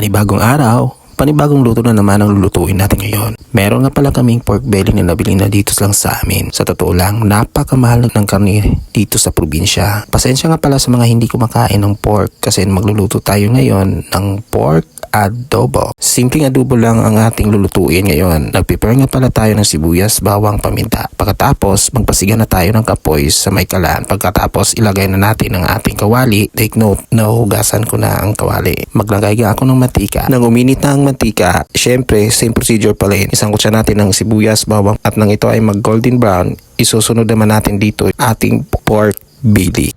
Panibagong araw, panibagong luto na naman ang lulutuin natin ngayon. Meron nga pala kaming pork belly na nabili na dito lang sa amin. Sa totoo lang, napakamahal ng karne dito sa probinsya. Pasensya nga pala sa mga hindi kumakain ng pork kasi magluluto tayo ngayon ng pork adobo. Simpleng adobo lang ang ating lulutuin ngayon. Nag-prepare nga pala tayo ng sibuyas, bawang, paminta. Pagkatapos, magpasiga na tayo ng kapoy sa may kalan. Pagkatapos, ilagay na natin ang ating kawali. Take note, nahugasan ko na ang kawali. Maglagay nga ako ng mantika. Nang uminit na ang mantika, syempre, same procedure pala yun. Isang kutsa natin ng sibuyas, bawang at nang ito ay mag golden brown, isusunod naman natin dito ating pork belly.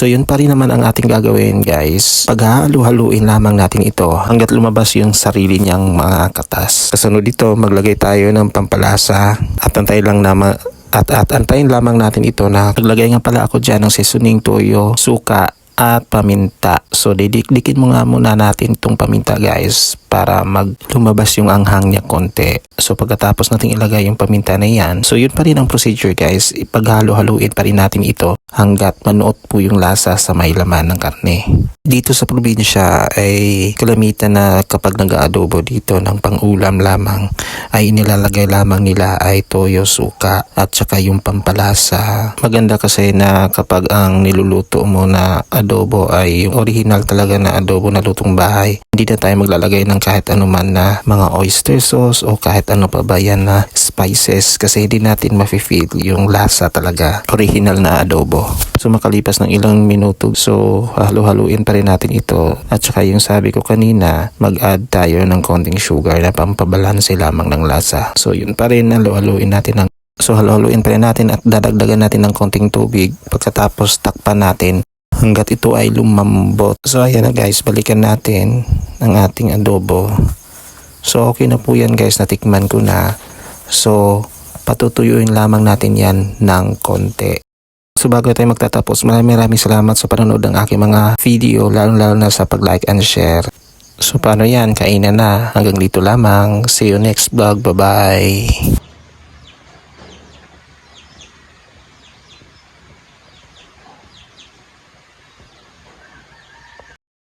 So yun pa rin naman ang ating gagawin guys. Paghahalu-haluin lamang natin ito hanggat lumabas yung sarili niyang mga katas. Kasunod dito maglagay tayo ng pampalasa at antayin lamang natin ito na naglagay nga pala ako dyan ng seasoning, toyo, suka at paminta. So didikdikin mo nga muna natin itong paminta guys para lumabas yung anghang niya konti. So pagkatapos natin ilagay yung paminta na yan, so yun pa rin ang procedure guys. Ipaghalo-haluin pa rin natin ito hanggat manuot po yung lasa sa may laman ng karne. Dito sa probinsya ay kalamitan na kapag nag-aadobo dito ng pang-ulam lamang ay inilalagay lamang nila ay toyo, suka at saka yung pampalasa. Maganda kasi na kapag ang niluluto mo na adobo ay yung original talaga na adobo na lutong bahay. Hindi na tayo maglalagay ng kahit anuman na mga oyster sauce o kahit ano pa ba yan na spices kasi hindi natin mafe-feel yung lasa talaga original na adobo. So makalipas ng ilang minuto, so halu-haluin pa rin natin ito at saka yung sabi ko kanina, mag-add tayo ng konting sugar na pampabalanse lamang ng lasa. So yun pa rin, halu-haluin natin at dadagdagan natin ng konting tubig. Pagkatapos takpan natin hanggat ito ay lumambot. So ayan na guys, balikan natin ang ating adobo. So okay na po yan guys, natikman ko na. So patutuyuin lamang natin yan ng konti. So bago tayo magtatapos, maraming salamat sa panonood ng aking mga video, lalo na sa pag-like and share. So paano yan, kainan na. Hanggang dito lamang. See you next vlog. Bye bye.